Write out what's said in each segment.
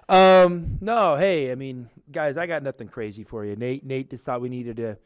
No, hey, I mean, guys, I got nothing crazy for you. Nate just thought we needed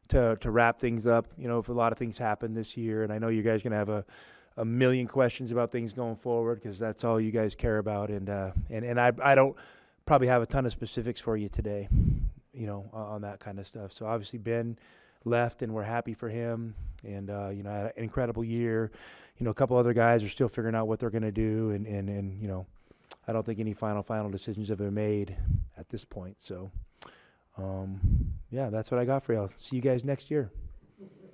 to wrap things up. If a lot of things happened this year, and I know you guys gonna have a million questions about things going forward because that's all you guys care about. And I don't probably have a ton of specifics for you today, on that kind of stuff. So obviously Ben left, and we're happy for him. And had an incredible year. A couple other guys are still figuring out what they're gonna do, and I don't think any final decisions have been made at this point. So, yeah, that's what I got for y'all. See you guys next year. So you said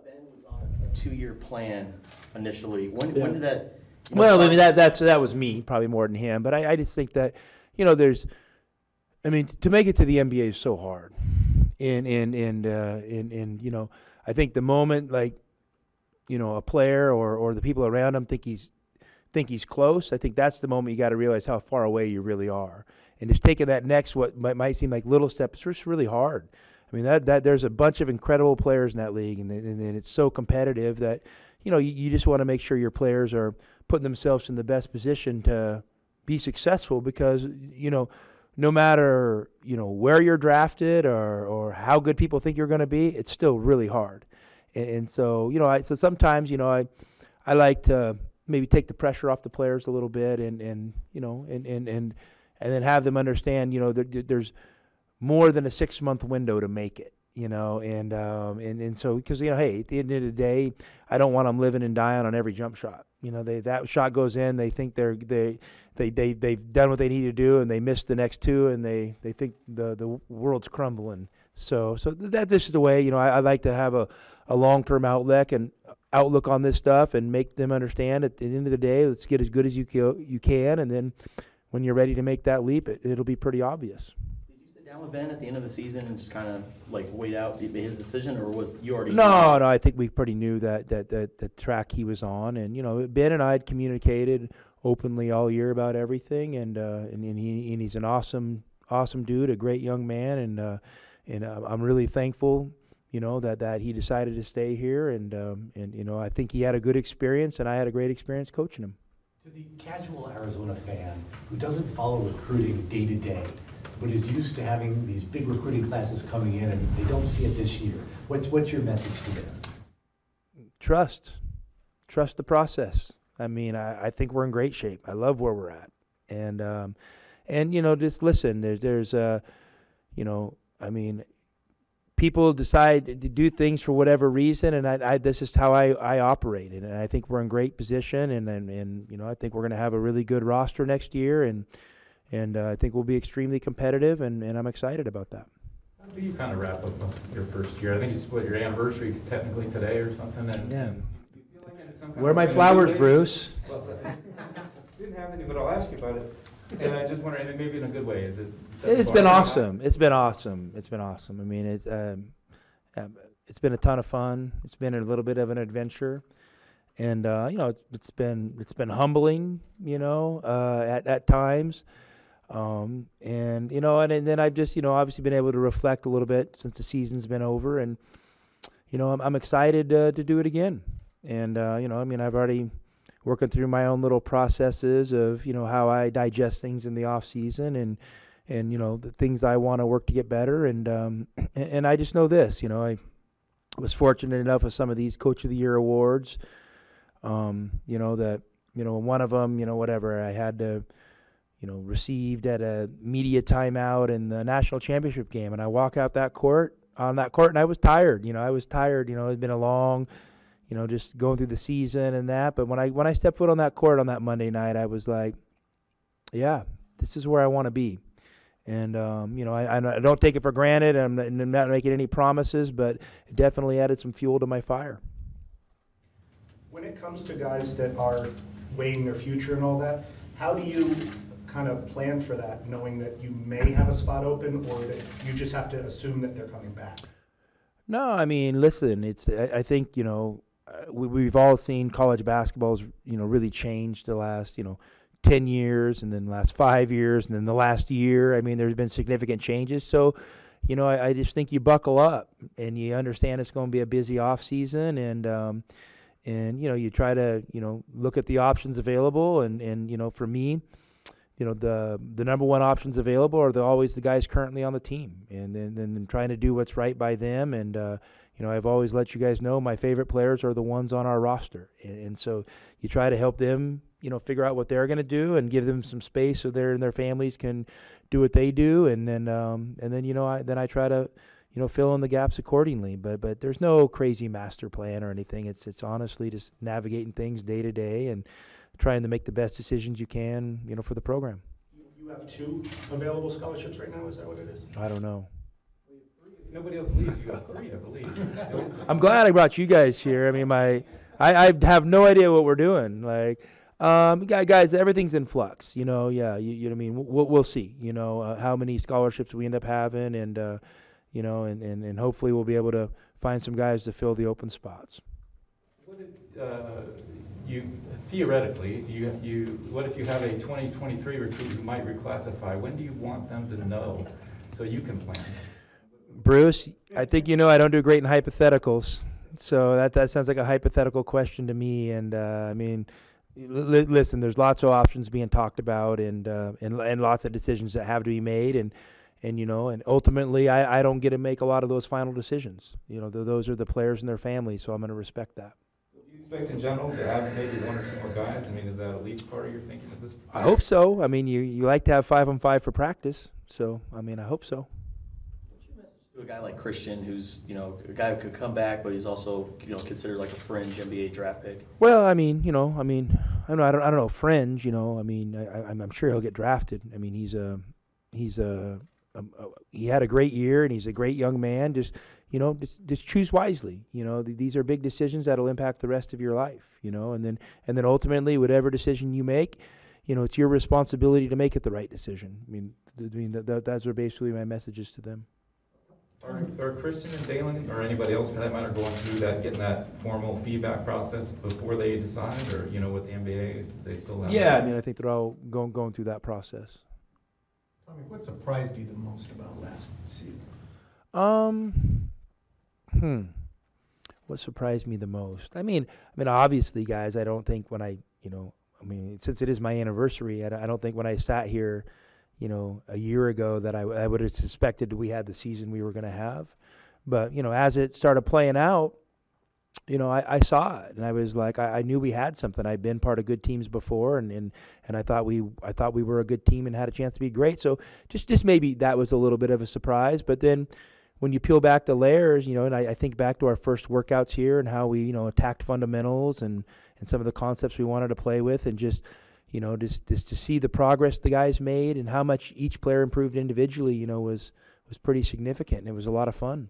Ben was on a 2-year plan initially. When Yeah. did that? Well, I mean that was me probably more than him, but I just think that to make it to the NBA is so hard, and I think the moment a player or the people around him think he's close, I think that's the moment you got to realize how far away you really are. And just taking that next, what might seem like little step, it's just really hard. I mean, that there's a bunch of incredible players in that league, and it's so competitive that, you just want to make sure your players are putting themselves in the best position to be successful because, no matter, where you're drafted or how good people think you're going to be, it's still really hard. And so, so sometimes, I like to maybe take the pressure off the players a little bit and then have them understand, there's more than a 6-month window to make it, and so, because, hey, at the end of the day, I don't want them living and dying on every jump shot. That shot goes in, they think they've done what they need to do, and they miss the next two, and they think the world's crumbling. So that's just the way, I like to have a long-term outlook on this stuff and make them understand at the end of the day, let's get as good as you can, and then when you're ready to make that leap, it'll be pretty obvious. Did you sit down with Ben at the end of the season and just kind of wait out his decision, or was you already? No, I think we pretty knew that the track he was on, and Ben and I had communicated openly all year about everything, and he's an awesome dude, a great young man, and I'm really thankful, that he decided to stay here, and I think he had a good experience, and I had a great experience coaching him. To the casual Arizona fan who doesn't follow recruiting day to day, but is used to having these big recruiting classes coming in and they don't see it this year, what's your message to them? Trust the process. I mean, I think we're in great shape. I love where we're at, and just listen. There's people decide to do things for whatever reason, and this is how I operate, and I think we're in great position, and I think we're going to have a really good roster next year, and I think we'll be extremely competitive, and I'm excited about that. How do you kind of wrap up your first year? I think it's your anniversary is technically today or something. And Yeah. you feel like it's some kind Where are of my in a flowers, good way? Bruce? Well, didn't have any, but I'll ask you about it. And I just wonder, and maybe in a good way, is it? It's been awesome. It's been awesome. I mean, it's been a ton of fun. It's been a little bit of an adventure, and it's been humbling, at times, and then I've just obviously been able to reflect a little bit since the season's been over, and I'm excited to do it again, and I've already working through my own little processes of how I digest things in the off season, and the things I want to work to get better, and I just know this, I was fortunate enough with some of these Coach of the Year awards, that one of them, whatever I had to received at a media timeout in the national championship game, and I walk out that court and I was tired. It had been a long, just going through the season and that. But when I stepped foot on that court on that Monday night, I was like, yeah, this is where I want to be. And, I don't take it for granted. I'm not making any promises, but it definitely added some fuel to my fire. When it comes to guys that are weighing their future and all that, how do you kind of plan for that, knowing that you may have a spot open or that you just have to assume that they're coming back? No, I mean, listen, I think, we've all seen college basketball's, really changed the last, 10 years, and then the last 5 years, and then the last year. I mean, there's been significant changes. So, I just think you buckle up and you understand it's going to be a busy off season, and you try to, look at the options available. And for me, the number one options available are always the guys currently on the team, and then trying to do what's right by them. And I've always let you guys know my favorite players are the ones on our roster, and so you try to help them, figure out what they're going to do and give them some space so their families can do what they do, and then I try to fill in the gaps accordingly. But there's no crazy master plan or anything. It's honestly just navigating things day to day and trying to make the best decisions you can, for the program. You have 2 available scholarships right now, is that what it is? I don't know. If nobody else leaves, you got 3, I believe. I'm glad I brought you guys here. I mean, I have no idea what we're doing. Like, guys, everything's in flux. Yeah, you know what I mean. We'll see. How many scholarships we end up having, and and hopefully we'll be able to find some guys to fill the open spots. What if, you theoretically, what if you have a 2023 recruit who might reclassify? When do you want them to know so you can plan? Bruce, I think I don't do great in hypotheticals, so that sounds like a hypothetical question to me. And I mean, listen, there's lots of options being talked about, and lots of decisions that have to be made, and ultimately, I don't get to make a lot of those final decisions. Those are the players and their families, so I'm going to respect that. Do you expect in general to have maybe 1 or 2 more guys? I mean, is that at least part of your thinking at this point? I hope so. I mean, you like to have 5-on-5 for practice, so I mean, I hope so. What's your message to a guy like Christian, who's a guy who could come back, but he's also considered like a fringe NBA draft pick? Well, I mean, I don't know, fringe. I mean, I'm sure he'll get drafted. I mean, he had a great year, and he's a great young man. Just choose wisely. These are big decisions that'll impact the rest of your life. And then ultimately, whatever decision you make, it's your responsibility to make it the right decision. I mean, that's what basically my message is to them. Are Christian and Dalen, or anybody else for that matter, going through that, getting that formal feedback process before they decide, or with the NBA, they still have? Yeah, I mean, I think they're all going through that process. What surprised you the most about last season? What surprised me the most? I mean, obviously, guys, I don't think when since it is my anniversary, I don't think when I sat here, a year ago that I would have suspected we had the season we were going to have. But, as it started playing out, I saw it, and I was like, I knew we had something. I'd been part of good teams before, and I thought we were a good team and had a chance to be great. So just maybe that was a little bit of a surprise. But then when you peel back the layers, and I think back to our first workouts here and how we, attacked fundamentals and some of the concepts we wanted to play with, and just to see the progress the guys made and how much each player improved individually, was pretty significant, and it was a lot of fun.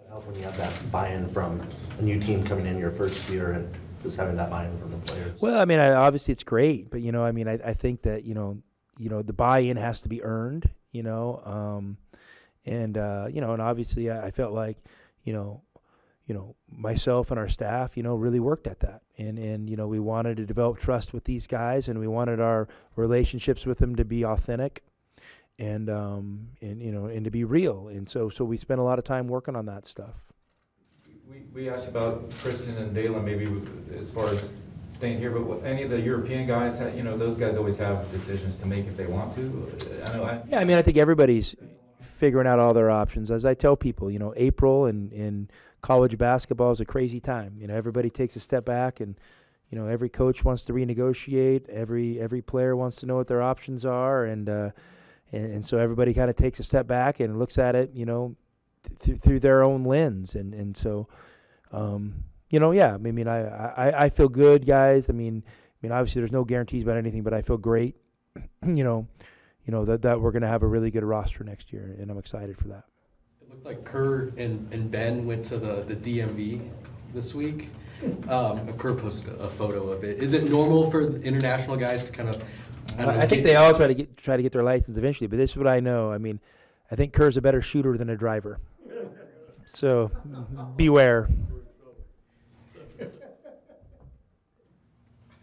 Help when you have that buy-in from a new team coming in your first year and just having that buy-in from the players? Well, I mean, obviously it's great, but I think that the buy-in has to be earned, and obviously I felt like myself and our staff really worked at that, and we wanted to develop trust with these guys, and we wanted our relationships with them to be authentic. And to be real, and so we spent a lot of time working on that stuff. We asked about Christian and Dalen maybe as far as staying here, but any of the European guys, those guys always have decisions to make if they want to. I think everybody's figuring out all their options. As I tell people, April in college basketball is a crazy time. Everybody takes a step back, and every coach wants to renegotiate. Every player wants to know what their options are, and so everybody kind of takes a step back and looks at it, through their own lens. And so, I feel good, guys. I mean, obviously there's no guarantees about anything, but I feel great, that we're going to have a really good roster next year, and I'm excited for that. It looked like Kerr and Ben went to the DMV this week. Kerr posted a photo of it. Is it normal for international guys to kind of... I think they all try to get their license eventually, but this is what I know. I mean, I think Kerr's a better shooter than a driver. So beware.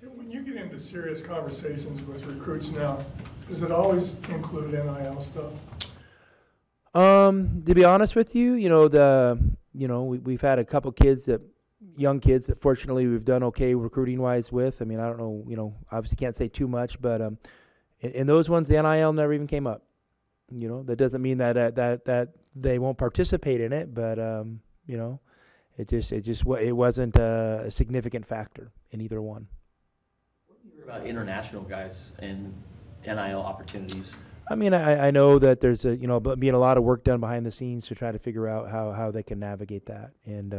When you get into serious conversations with recruits now, does it always include NIL stuff? To be honest with you, we've had a couple young kids that fortunately we've done okay recruiting wise with. I mean, I don't know, obviously can't say too much, but and those ones, the NIL never even came up. You know, that doesn't mean that they won't participate in it, but you know, it wasn't a significant factor in either one. What do you hear about international guys and NIL opportunities? I mean, I know that there's being a lot of work done behind the scenes to try to figure out how they can navigate that, and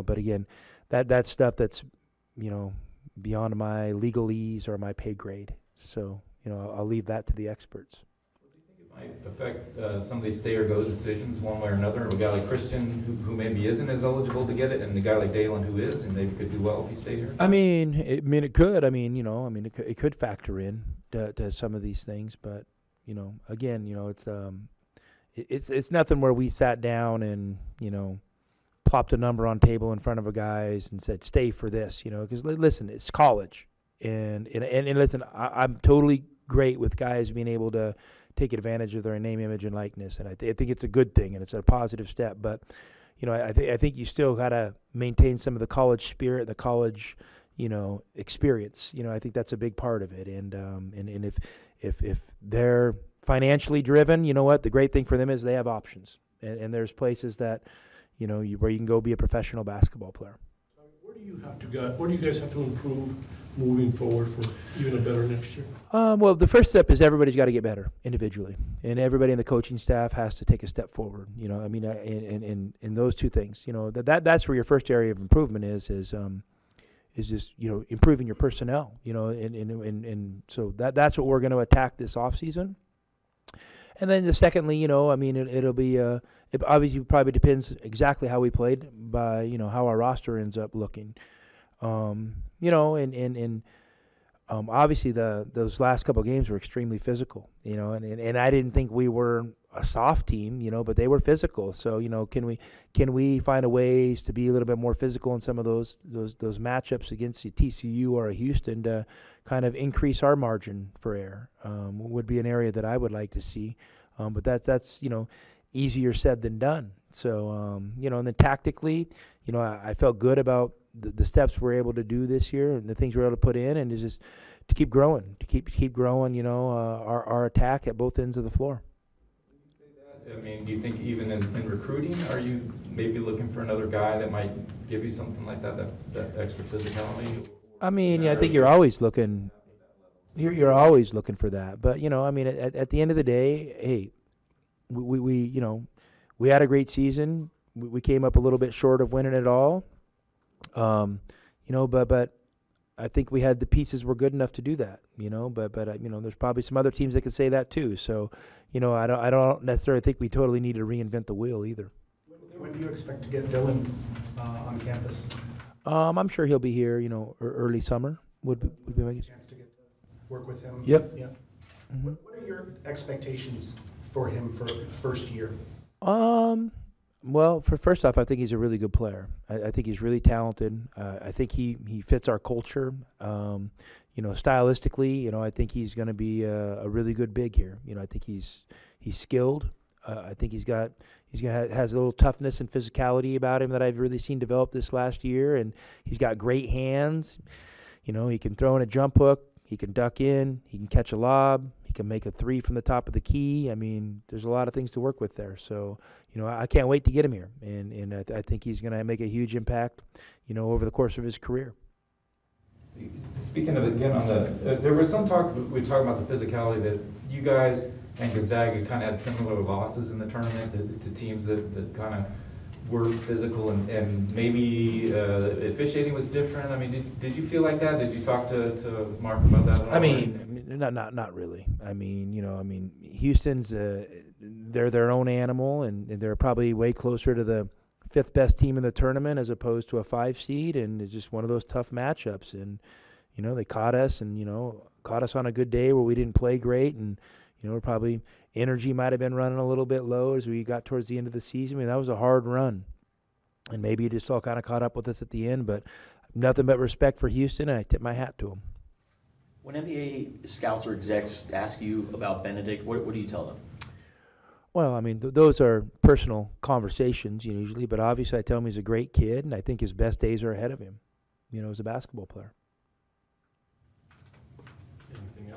but again, that's stuff that's beyond my legalese or my pay grade. So I'll leave that to the experts. Might affect some of these stay or go decisions one way or another. A guy like Christian who maybe isn't as eligible to get it, and the guy like Dalen who is, and maybe could do well if he stayed here. I mean, it could. It could factor in to some of these things, but again, it's nothing where we sat down and plopped a number on table in front of a guys and said stay for this, because listen, it's college, and listen, I'm totally great with guys being able to take advantage of their name, image, and likeness, and I think it's a good thing and it's a positive step. But I think you still gotta maintain some of the college spirit, the college experience. I think that's a big part of it. And if they're financially driven, you know what? The great thing for them is they have options, and there's places that where you can go be a professional basketball player. Where do you guys have to improve moving forward for even a better next year? Well, the first step is everybody's got to get better individually, and everybody in the coaching staff has to take a step forward. In those two things, that's where your first area of improvement is just improving your personnel. And so that's what we're going to attack this off season. And then secondly, it'll be it obviously probably depends exactly how we played by how our roster ends up looking. Obviously those last couple of games were extremely physical, and I didn't think we were a soft team, but they were physical. So, can we find a ways to be a little bit more physical in some of those matchups against a TCU or a Houston to kind of increase our margin for error? Would be an area that I would like to see. But that's easier said than done. So, and then tactically, I felt good about the steps we're able to do this year and the things we're able to put in, and just to keep growing, our attack at both ends of the floor. I mean, do you think even in recruiting, are you maybe looking for another guy that might give you something like that extra physicality? I mean, I think you're always looking. You're always looking for that, but at the end of the day, hey, we had a great season. We came up a little bit short of winning it all. But I think we had the pieces were good enough to do that, but there's probably some other teams that could say that too. So, I don't necessarily think we totally need to reinvent the wheel either. When do you expect to get Dylan on campus? I'm sure he'll be here, early summer would be my guess. Chance to get to work with him? Yep. Yeah. Mm-hmm. What are your expectations for him for first year? Well, first off, I think he's a really good player. I think he's really talented. I think he fits our culture. Stylistically, I think he's going to be a really good big here. I think he's skilled. I think has a little toughness and physicality about him that I've really seen develop this last year, and he's got great hands. He can throw in a jump hook. He can duck in. He can catch a lob. He can make a three from the top of the key. I mean, there's a lot of things to work with there. So, I can't wait to get him here, and I think he's going to make a huge impact, over the course of his career. Speaking of it again, there was some talk, we were talking about the physicality that you guys and Gonzaga kind of had similar losses in the tournament to teams that kind of were physical, and maybe officiating was different. I mean, did you feel like that? Did you talk to Mark about that at all? I mean, not really. I mean, Houston's they're their own animal, and they're probably way closer to the fifth best team in the tournament as opposed to a 5 seed, and it's just one of those tough matchups. And they caught us, and caught us on a good day where we didn't play great, and probably energy might have been running a little bit low as we got towards the end of the season. I mean, that was a hard run, and maybe it just all kind of caught up with us at the end. But nothing but respect for Houston, and I tip my hat to them. When NBA scouts or execs ask you about Benedict, what do you tell them? Well, I mean, those are personal conversations usually, but obviously I tell him he's a great kid, and I think his best days are ahead of him, as a basketball player. Anything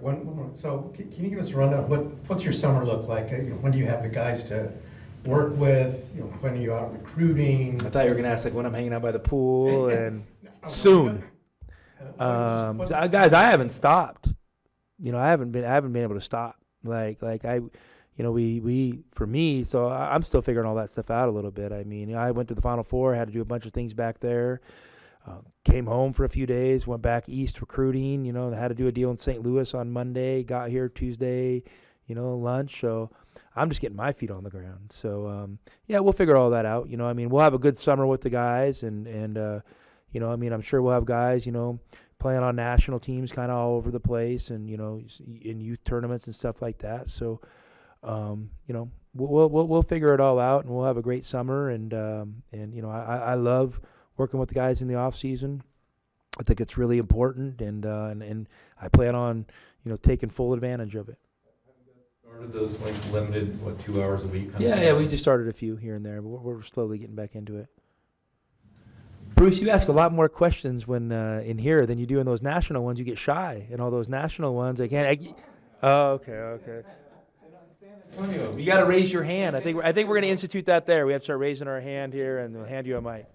One more. So can you give us a rundown, what's your summer look like? When do you have the guys to work with? When are you out recruiting? I thought you were gonna ask like when I'm hanging out by the pool and soon. Guys, I haven't stopped. I haven't been able to stop. Like we for me, so I'm still figuring all that stuff out a little bit. I mean, I went to the Final Four, had to do a bunch of things back there. Came home for a few days, went back east recruiting. Had to do a deal in St. Louis on Monday. Got here Tuesday. Lunch. So I'm just getting my feet on the ground. So yeah, we'll figure all that out. I mean, we'll have a good summer with the guys, and I mean, I'm sure we'll have guys, playing on national teams kind of all over the place, and in youth tournaments and stuff like that. So we'll figure it all out, and we'll have a great summer. And I love working with the guys in the off season. I think it's really important, and I plan on taking full advantage of it. Started those like limited 2 hours a week? Yeah, we just started a few here and there, but we're slowly getting back into it. Bruce, you ask a lot more questions when in here than you do in those national ones. You get shy in all those national ones. Okay. You got to raise your hand. I think we're going to institute that there. We have to start raising our hand here, and we'll hand you a mic.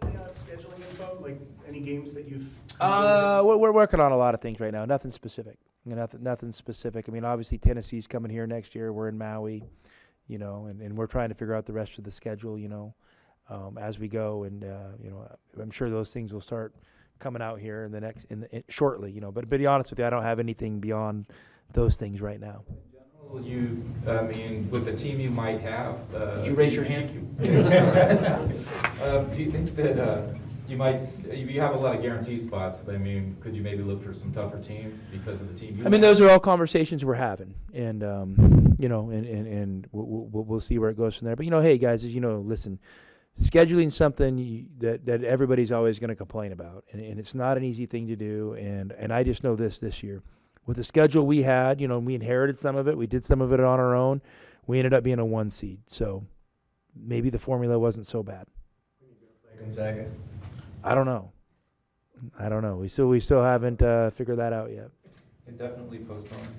Do you have any scheduling info, like any games that you've? We're working on a lot of things right now. Nothing specific. Nothing specific. I mean, obviously Tennessee's coming here next year. We're in Maui, and we're trying to figure out the rest of the schedule, as we go, and I'm sure those things will start coming out here shortly, But to be honest with you, I don't have anything beyond those things right now. I mean, with the team you might have. Did you raise your hand? Do you think that you have a lot of guaranteed spots? I mean, could you maybe look for some tougher teams because of the team? I mean, those are all conversations we're having, and and we'll see where it goes from there. But hey guys, listen. Scheduling something that everybody's always going to complain about, and it's not an easy thing to do. And I just know this year, with the schedule we had, we inherited some of it. We did some of it on our own. We ended up being a 1 seed, so maybe the formula wasn't so bad. Gonzaga. I don't know. We still haven't figured that out yet. Indefinitely postponed.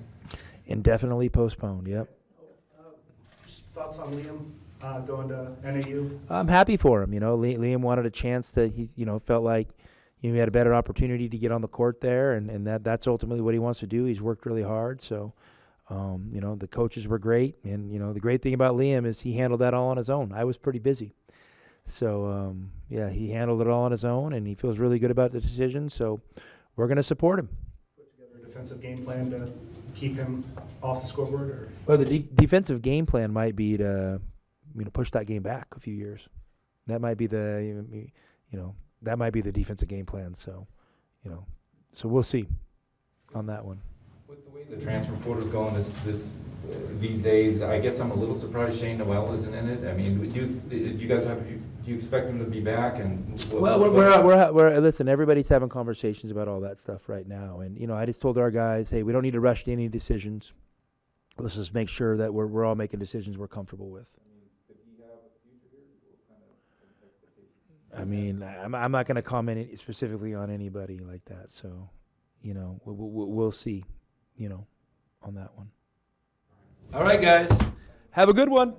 Indefinitely postponed. Yep. Thoughts on Liam going to NAU? I'm happy for him. Liam wanted a chance to. He felt like he had a better opportunity to get on the court there, and that's ultimately what he wants to do. He's worked really hard, so the coaches were great, and the great thing about Liam is he handled that all on his own. I was pretty busy, so yeah, he handled it all on his own, and he feels really good about the decision. So we're going to support him. Put together a defensive game plan to keep him off the scoreboard, or? Well, the defensive game plan might be to push that game back a few years. That might be the defensive game plan. So, so we'll see on that one. With the way the transfer portal's going these days, I guess I'm a little surprised Shane Noel isn't in it. I mean, do you expect him to be back? And we're listen. Everybody's having conversations about all that stuff right now, and I just told our guys, hey, we don't need to rush to any decisions. Let's just make sure that we're all making decisions we're comfortable with. I mean, I'm not going to comment specifically on anybody like that. So, we'll see, on that one. All right, guys. Have a good one.